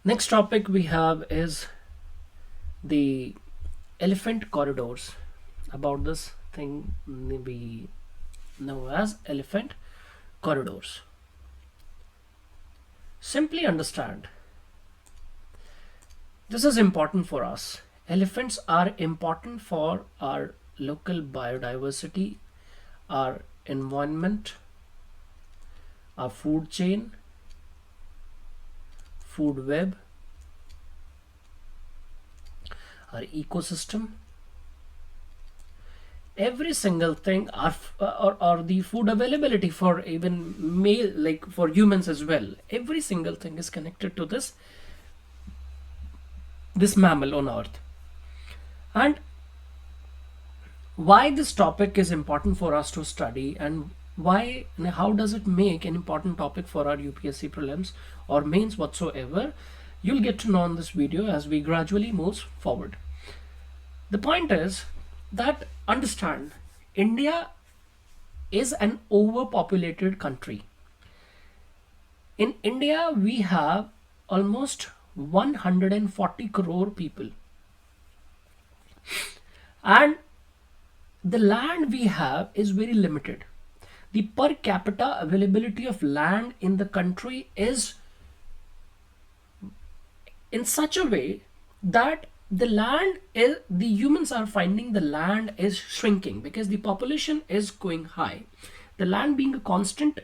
Next topic we have is the elephant corridors. About this thing we know as elephant corridors. Simply understand, this is important for us. Elephants are important for our local biodiversity, our environment, our food chain, food web, our ecosystem, every single thing, or the food availability for even male, like for humans as well. Every single thing is connected to this mammal on earth. And why this topic is important for us to study, and why and how does it make an important topic for our UPSC prelims or mains whatsoever, you'll get to know in this video as we gradually move forward. The point is that understand, India is an overpopulated country. In India we have almost 140 crore people, and the land we have is very limited. The per capita availability of land in the country is in such a way that the humans are finding the land is shrinking because the population is going high, the land being a constant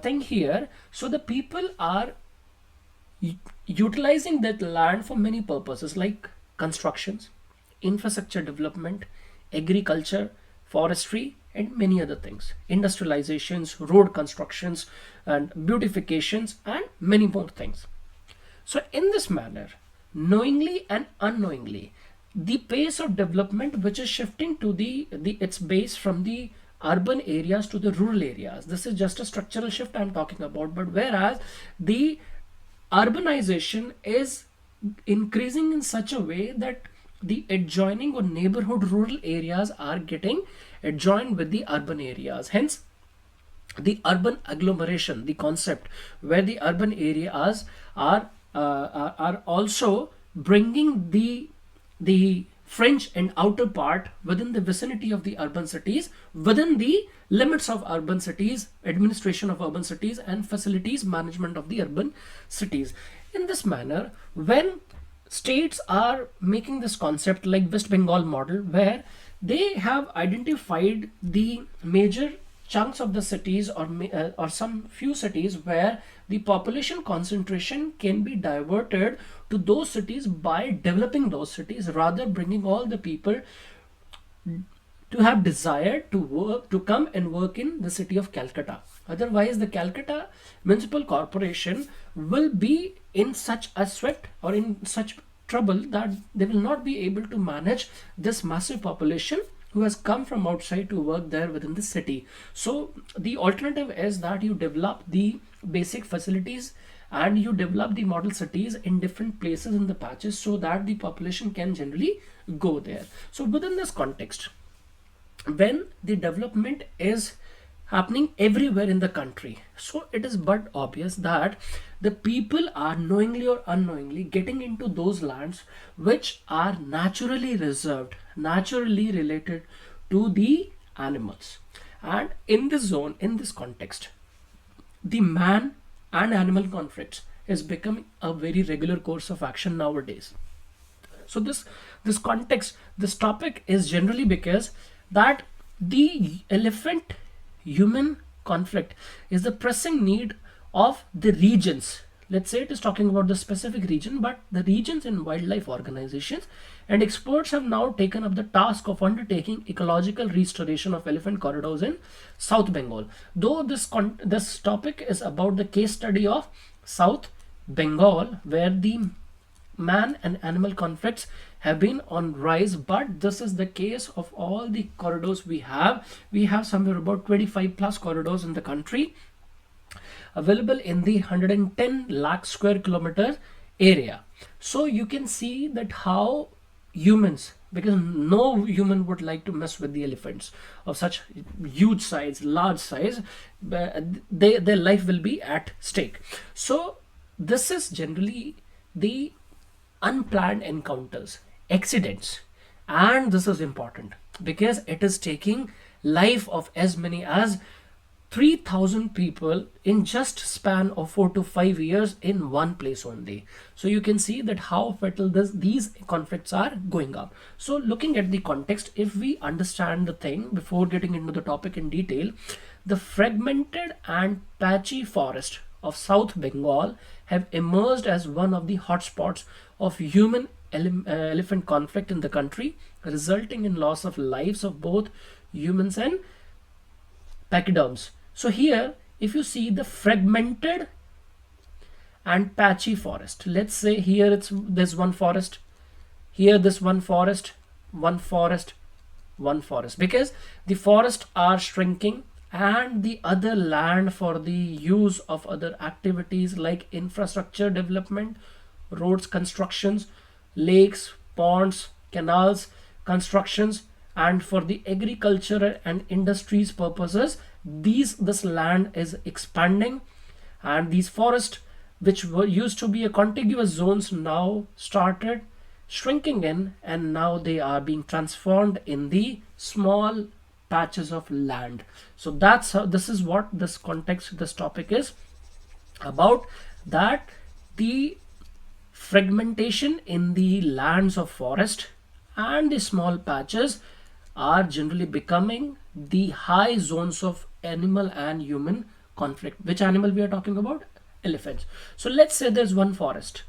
thing here. So the people are utilizing that land for many purposes like constructions, infrastructure development, agriculture, forestry, and many other things, industrializations, road constructions, and beautifications, and many more things. So in this manner, knowingly and unknowingly, the pace of development which is shifting to the its base from the urban areas to the rural areas, this is just a structural shift I'm talking about. But whereas the urbanization is increasing in such a way that the adjoining or neighborhood rural areas are getting adjoined with the urban areas, hence the urban agglomeration, the concept where the urban areas are also bringing the fringe and outer part within the vicinity of the urban cities, within the limits of urban cities, administration of urban cities, and facilities management of the urban cities. In this manner, when states are making this concept like West Bengal model, where they have identified the major chunks of the cities, or some few cities where the population concentration can be diverted to those cities by developing those cities, rather bringing all the people to have desire to come and work in the city of Calcutta. Otherwise the Calcutta municipal corporation will be in such a sweat or in such trouble that they will not be able to manage this massive population who has come from outside to work there within the city. So the alternative is that you develop the basic facilities and you develop the model cities in different places in the patches so that the population can generally go there. So within this context, when the development is happening everywhere in the country, so it is but obvious that the people are knowingly or unknowingly getting into those lands which are naturally reserved, naturally related to the animals. And in this zone, in this context, the man and animal conflicts is becoming a very regular course of action nowadays. So this context, this topic is generally because that the elephant human conflict is the pressing need of the regions. Let's say it is talking about the specific region, but the regions and wildlife organizations and experts have now taken up the task of undertaking ecological restoration of elephant corridors in South Bengal. Though this topic is about the case study of South Bengal, where the man and animal conflicts have been on rise, but this is the case of all the corridors we have. We have somewhere about 25 plus corridors in the country available in the 110 lakh square kilometer area. So you can see that how humans, because no human would like to mess with the elephants of such huge size, large size, their life will be at stake. So this is generally the unplanned encounters, accidents, and this is important because it is taking life of as many as 3,000 people in just span of 4 to 5 years in one place only. So you can see that how fatal these conflicts are going up. So looking at the context, if we understand the thing before getting into the topic in detail, the fragmented and patchy forest of South Bengal have emerged as one of the hotspots of human elephant conflict in the country, resulting in loss of lives of both humans and pachyderms. So here, if you see the fragmented and patchy forest, let's say here it's this one forest, here this one forest, one forest, one forest, because the forests are shrinking and the other land for the use of other activities like infrastructure development, roads constructions, lakes, ponds, canals constructions, and for the agriculture and industries purposes, this land is expanding, and these forests which were used to be a contiguous zones now started shrinking in, and now they are being transformed in the small patches of land. So that's how, this is what this context, this topic is about, that the fragmentation in the lands of forest and the small patches are generally becoming the high zones of animal and human conflict. Which animal we are talking about? Elephants. So let's say there's one forest,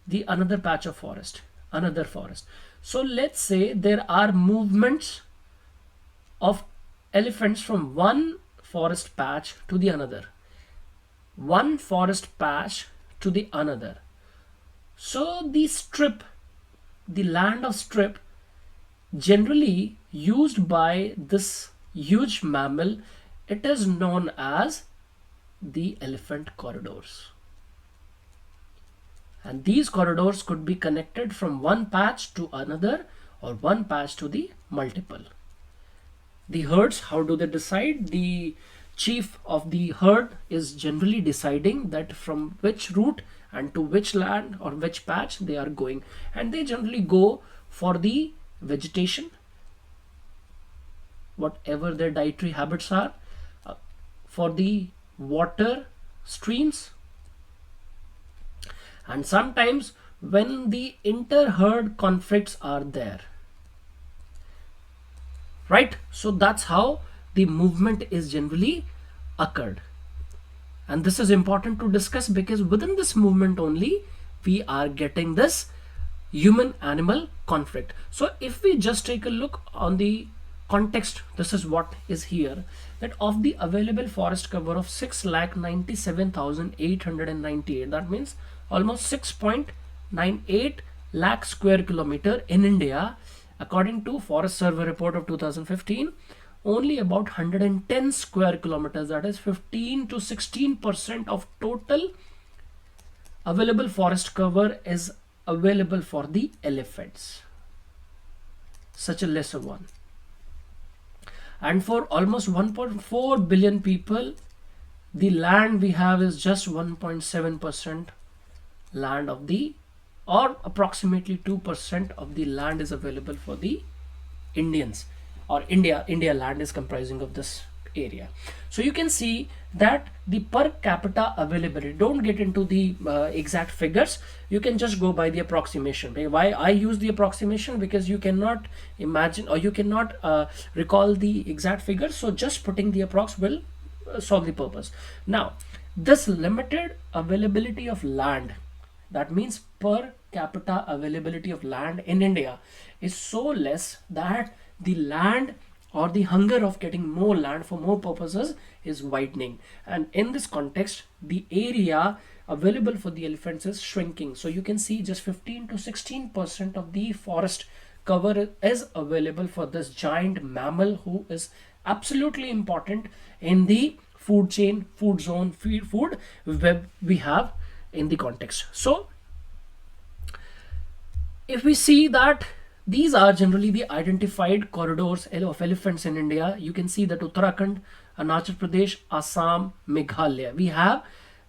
the another patch of forest, another forest. So let's say there are movements of elephants from one forest patch to the another, one forest patch to the another. So the strip, the land of strip generally used by this huge mammal, it is known as the elephant corridors. And these corridors could be connected from one patch to another or one patch to the multiple. The herds, how do they decide? The chief of the herd is generally deciding that from which route and to which land or which patch they are going, and they generally go for the vegetation, whatever their dietary habits are, for the water streams, and sometimes when the inter-herd conflicts are there, right? So that's how the movement is generally occurred, and this is important to discuss because within this movement only we are getting this human animal conflict. So if we just take a look on the context, this is what is here, that of the available forest cover of 6,97,898, that means almost 6.98 lakh square kilometer in India, according to Forest Survey report of 2015, only about 110 square kilometers, that is 15 to 16% of total available forest cover is available for the elephants, such a lesser one. And for almost 1.4 billion people, the land we have is just 1.7% land of the, or approximately 2% of the land is available for the Indians, or India land is comprising of this area. So you can see that the per capita availability, don't get into the exact figures, you can just go by the approximation. Why I use the approximation? Because you cannot imagine or you cannot recall the exact figures, so just putting the approx will solve the purpose. Now this limited availability of land, that means per capita availability of land in India is so less that the land or the hunger of getting more land for more purposes is widening, and in this context the area available for the elephants is shrinking. So you can see just 15 to 16% of the forest cover is available for this giant mammal who is absolutely important in the food chain, food zone, food web we have in the context. So if we see that these are generally the identified corridors of elephants in India, you can see that Uttarakhand, Arunachal Pradesh, Assam, Meghalaya, we have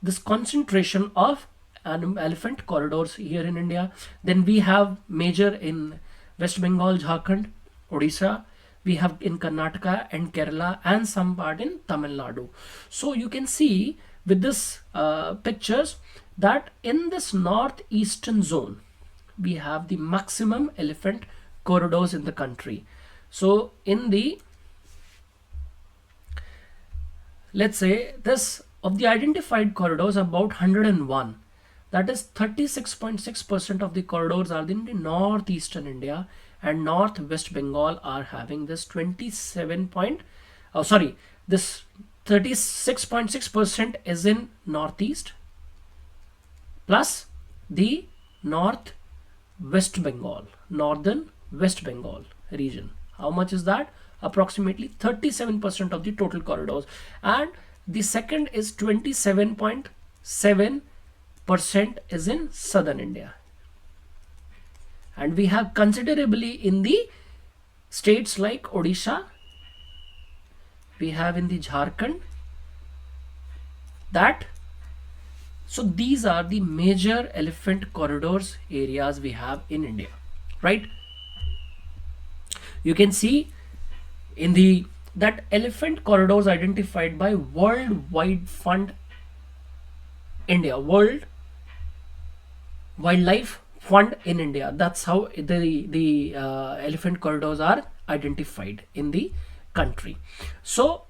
this concentration of elephant corridors here in India. Then we have major in West Bengal, Jharkhand, Odisha. We have in Karnataka and Kerala, and some part in Tamil Nadu. So you can see with this pictures that in this northeastern zone we have the maximum elephant corridors in the country. So in the, let's say, this of the identified corridors, about 101, that is 36.6% of the corridors are in the northeastern India, and north West Bengal are having this 36.6% is in northeast, plus the northern West Bengal region. How much is that? Approximately 37% of the total corridors. And the second is 27.7% is in southern India. And we have considerably in the states like Odisha, we have in the Jharkhand, that. So these are the major elephant corridors areas we have in India, right? You can see in the that elephant corridors identified by World Wide Fund India, World Wildlife Fund in India. That's how the elephant corridors are identified in the country. So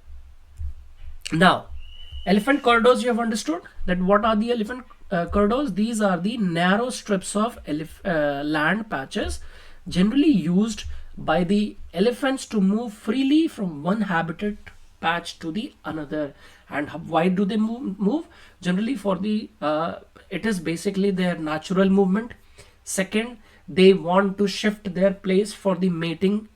now, elephant corridors, you have understood that what are the elephant corridors? These are the narrow strips of land patches generally used by the elephants to move freely from one habitat patch to the another. And why do they move? Generally for the it is basically their natural movement. Second, they want to shift their place for the mating.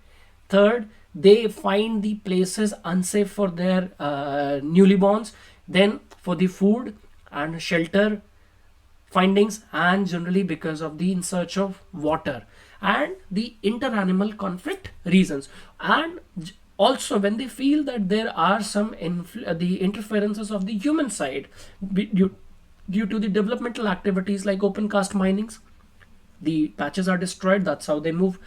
Third, they find the places unsafe for their newlyborns. Then for the food and shelter findings, and generally because of the in search of water and the inter-animal conflict reasons. And also when they feel that there are some the interferences of the human side due to the developmental activities like open cast minings, the patches are destroyed. That's how they move.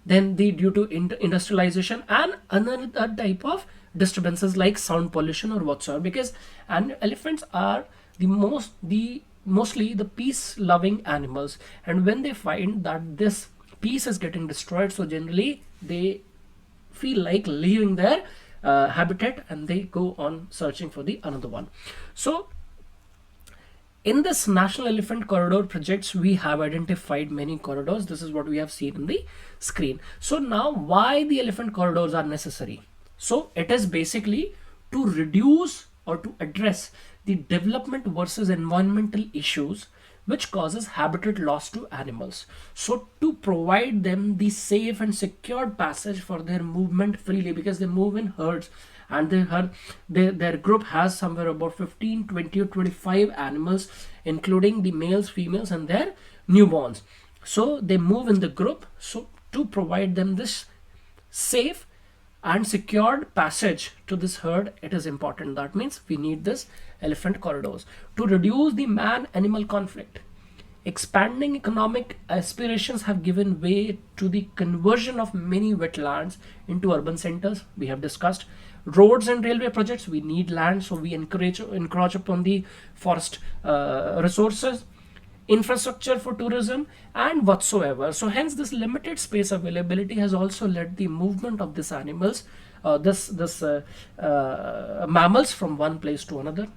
Then due to industrialization and another type of disturbances like sound pollution or whatsoever, because elephants are mostly the peace loving animals, and when they find that this peace is getting destroyed, so generally they feel like leaving their habitat and they go on searching for the another one. So in this National Elephant Corridor projects, we have identified many corridors. This is what we have seen in the screen. So now, why the elephant corridors are necessary? So it is basically to reduce or to address the development versus environmental issues which causes habitat loss to animals. So to provide them the safe and secured passage for their movement freely, because they move in herds, and their group has somewhere about 15, 20 or 25 animals, including the males, females and their newborns. So they move in the group. So to provide them this safe and secured passage to this herd, it is important. That means we need this elephant corridors to reduce the man-animal conflict. Expanding economic aspirations have given way to the conversion of many wetlands into urban centers. We have discussed roads and railway projects. We need land, so we encroach upon the forest resources, infrastructure for tourism and whatsoever. So hence this limited space availability has also led the movement of these animals, mammals from one place to another.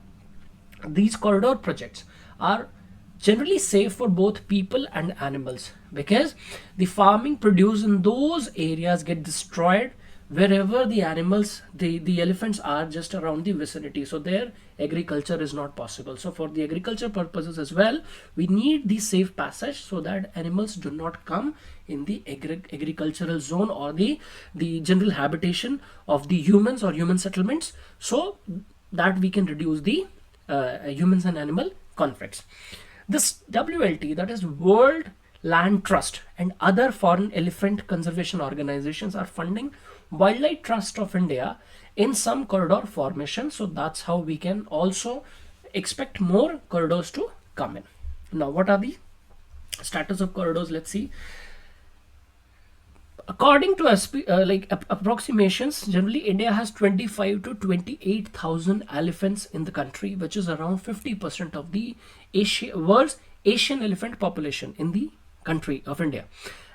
These corridor projects are generally safe for both people and animals, because the farming produce in those areas get destroyed wherever the animals, the elephants are just around the vicinity, so their agriculture is not possible. So for the agriculture purposes as well, we need the safe passage so that animals do not come in the agricultural zone or the general habitation of the humans or human settlements, so that we can reduce the humans and animal conflicts. This WLT, that is World Land Trust, and other foreign elephant conservation organizations are funding Wildlife Trust of India in some corridor formation. So that's how we can also expect more corridors to come in. Now, what are the status of corridors? Let's see. According to approximations, generally India has 25 to 28,000 elephants in the country, which is around 50% of the world's Asian elephant population in the country of India.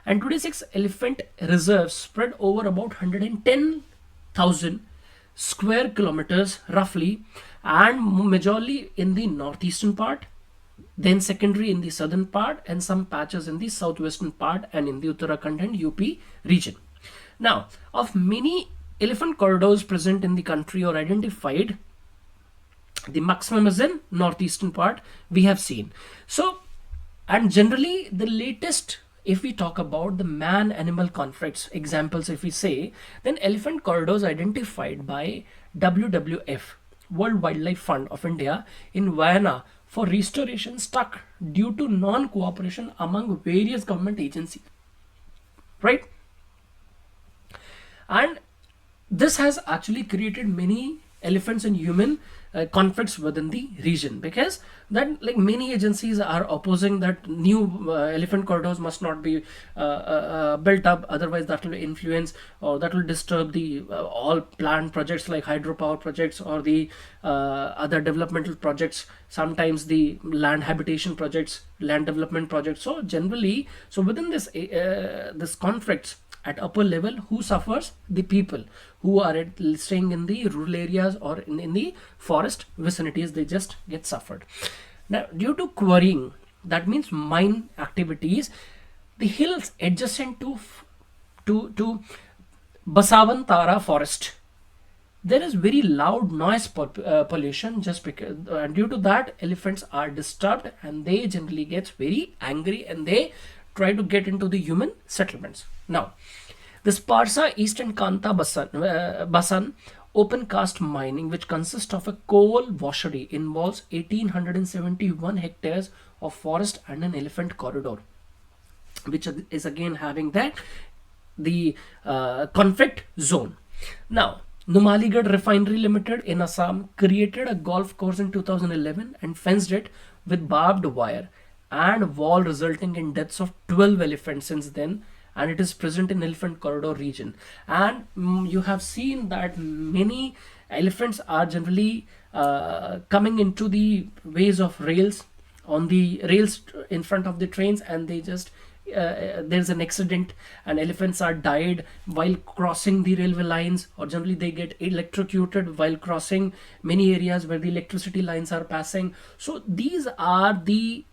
And 26 elephant reserves spread over about 110,000 square kilometers roughly, and majorly in the northeastern part, then secondary in the southern part, and some patches in the southwestern part and in the Uttarakhand and UP region. Now, of many elephant corridors present in the country or identified, the maximum is in northeastern part, we have seen. So, and generally the latest, if we talk about the man-animal conflicts examples, if we say, then elephant corridors identified by WWF, World Wildlife Fund of India, in Vienna for restoration stuck due to non-cooperation among various government agencies, right? And this has actually created many elephants and human conflicts within the region, because that, like, many agencies are opposing that new elephant corridors must not be built up, otherwise that will influence or that will disturb the all planned projects like hydropower projects or the other developmental projects, sometimes the land habitation projects, land development projects. So generally, so within this conflicts at upper level, who suffers? The people who are staying in the rural areas or in the forest vicinities, they just get suffered. Now, due to quarrying, that means mine activities, the hills adjacent to Basavantara forest, there is very loud noise pollution, just because due to that elephants are disturbed and they generally get very angry and they try to get into the human settlements. Now, this Parsa Eastern Kanta Basan open cast mining, which consists of a coal washery, involves 1871 hectares of forest and an elephant corridor, which is again having the conflict zone. Now, Numaligarh Refinery Limited in Assam created a golf course in 2011 and fenced it with barbed wire and wall, resulting in deaths of 12 elephants since then, and it is present in elephant corridor region. And you have seen that many elephants are generally coming into the ways of rails, on the rails in front of the trains, and they just there's an accident and elephants are died while crossing the railway lines, or generally they get electrocuted while crossing many areas where the electricity lines are passing. So these are the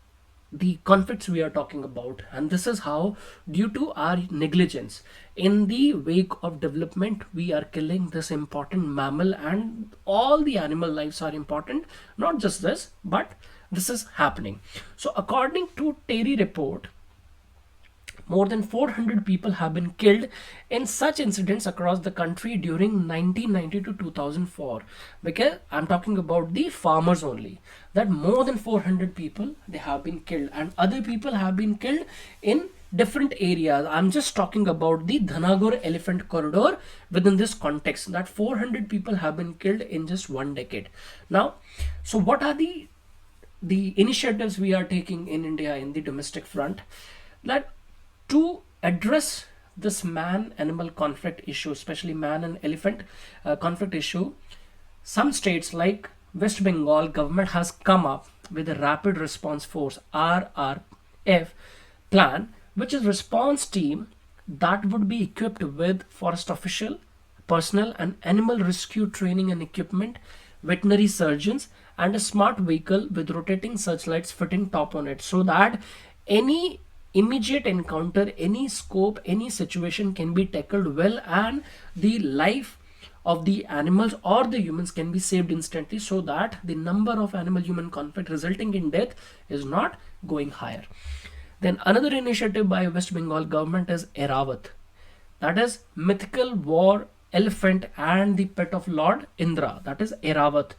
conflicts we are talking about, and this is how, due to our negligence in the wake of development, we are killing this important mammal, and all the animal lives are important, not just this, but this is happening. So according to Terry report, more than 400 people have been killed in such incidents across the country during 1990 to 2004. Because I'm talking about the farmers only, that more than 400 people, they have been killed, and other people have been killed in different areas. I'm just talking about the Dhanagor elephant corridor within this context, that 400 people have been killed in just one decade. Now, so what are the initiatives we are taking in India in the domestic front, that to address this man-animal conflict issue, especially man and elephant conflict issue? Some states like West Bengal government has come up with a rapid response force RRF plan, which is response team that would be equipped with forest official personnel and animal rescue training and equipment, veterinary surgeons, and a smart vehicle with rotating searchlights fitting top on it, so that any immediate encounter, any scope, any situation can be tackled well, and the life of the animals or the humans can be saved instantly, so that the number of animal-human conflict resulting in death is not going higher. Then another initiative by West Bengal government is Airavat, that is mythical war elephant and the pet of Lord Indra, that is Airavat,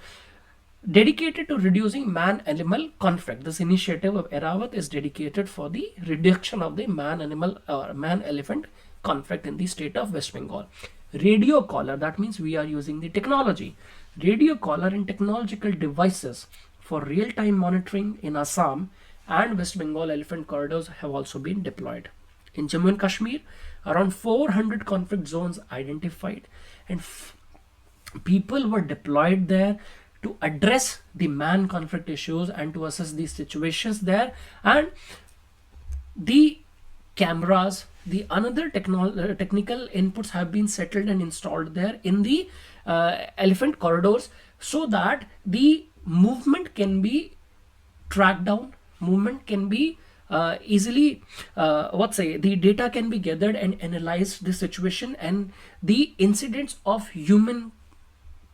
dedicated to reducing man-animal conflict. This initiative of Airavat is dedicated for the reduction of the man-animal or man-elephant conflict in the state of West Bengal. Radio collar, that means we are using the technology. Radio collar and technological devices for real-time monitoring in Assam and West Bengal elephant corridors have also been deployed. In Jammu and Kashmir, around 400 conflict zones identified, and people were deployed there to address the man conflict issues and to assess these situations there. And the cameras, the another technical inputs have been settled and installed there in the elephant corridors, so that the movement can be tracked down, movement can be easily the data can be gathered and analyzed the situation, and the incidents of human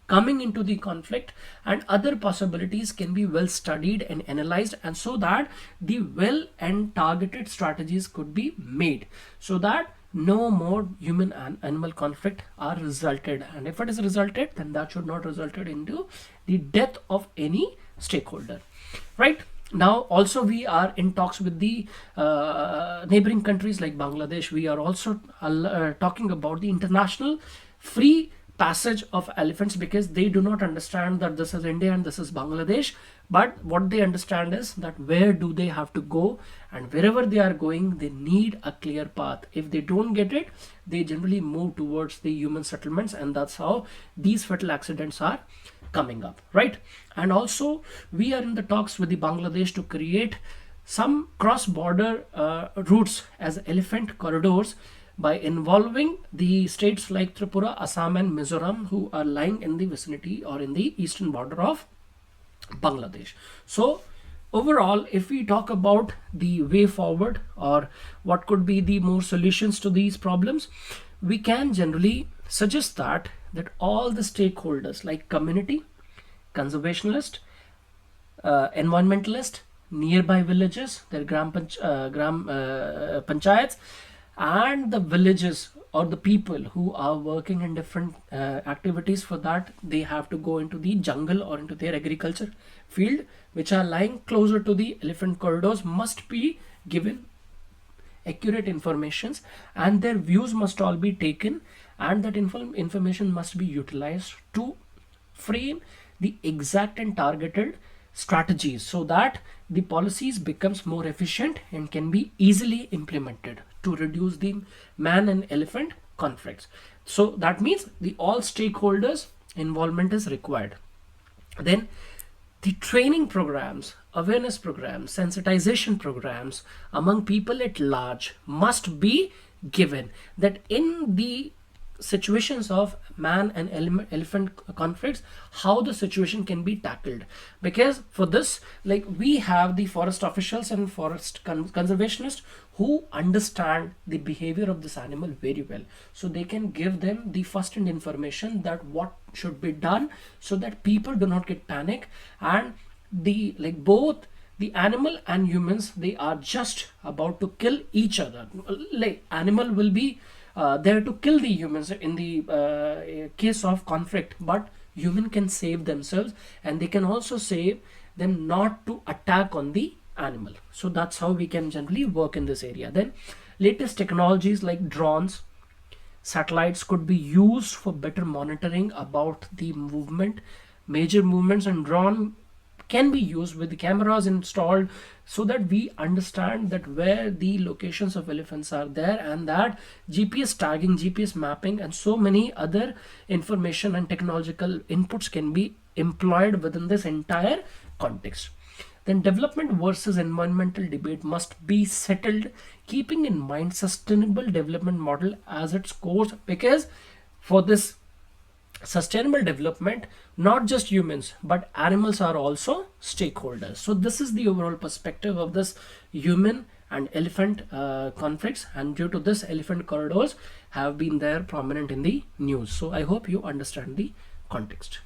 coming into the conflict and other possibilities can be well studied and analyzed, and so that the well and targeted strategies could be made, so that no more human and animal conflict are resulted. And if it is resulted, then that should not resulted into the death of any stakeholder, right? Now also we are in talks with the neighboring countries like Bangladesh. We are also talking about the international free passage of elephants, because they do not understand that this is India and this is Bangladesh, but what they understand is that where do they have to go, and wherever they are going they need a clear path. If they don't get it, they generally move towards the human settlements, and that's how these fatal accidents are coming up, right? And also we are in the talks with the Bangladesh to create some cross-border routes as elephant corridors by involving the states like Tripura, Assam and Mizoram, who are lying in the vicinity or in the eastern border of Bangladesh. So overall, if we talk about the way forward or what could be the more solutions to these problems, we can generally suggest that all the stakeholders like community, conservationist, environmentalist, nearby villages, their panchayats, and the villages or the people who are working in different activities, for that they have to go into the jungle or into their agriculture field, which are lying closer to the elephant corridors, must be given accurate informations, and their views must all be taken, and that information must be utilized to frame the exact and targeted strategies, so that the policies becomes more efficient and can be easily implemented to reduce the man and elephant conflicts. So that means the all stakeholders involvement is required. Then the training programs, awareness programs, sensitization programs among people at large must be given, that in the situations of man and elephant conflicts, how the situation can be tackled. Because for this, like, we have the forest officials and forest conservationists who understand the behavior of this animal very well, so they can give them the first hand information that what should be done, so that people do not get panic, and the both the animal and humans, they are just about to kill each other. Like, animal will be there to kill the humans in the case of conflict, but human can save themselves, and they can also save them not to attack on the animal. So that's how we can generally work in this area. Then latest technologies like drones, satellites could be used for better monitoring about the movement, major movements, and drone can be used with the cameras installed, so that we understand that where the locations of elephants are there, and that GPS tagging, GPS mapping, and so many other information and technological inputs can be employed within this entire context. Then development versus environmental debate must be settled, keeping in mind sustainable development model as its course, because for this sustainable development, not just humans but animals are also stakeholders. So this is the overall perspective of this human and elephant conflicts, and due to this, elephant corridors have been there prominent in the news. So I hope you understand the context.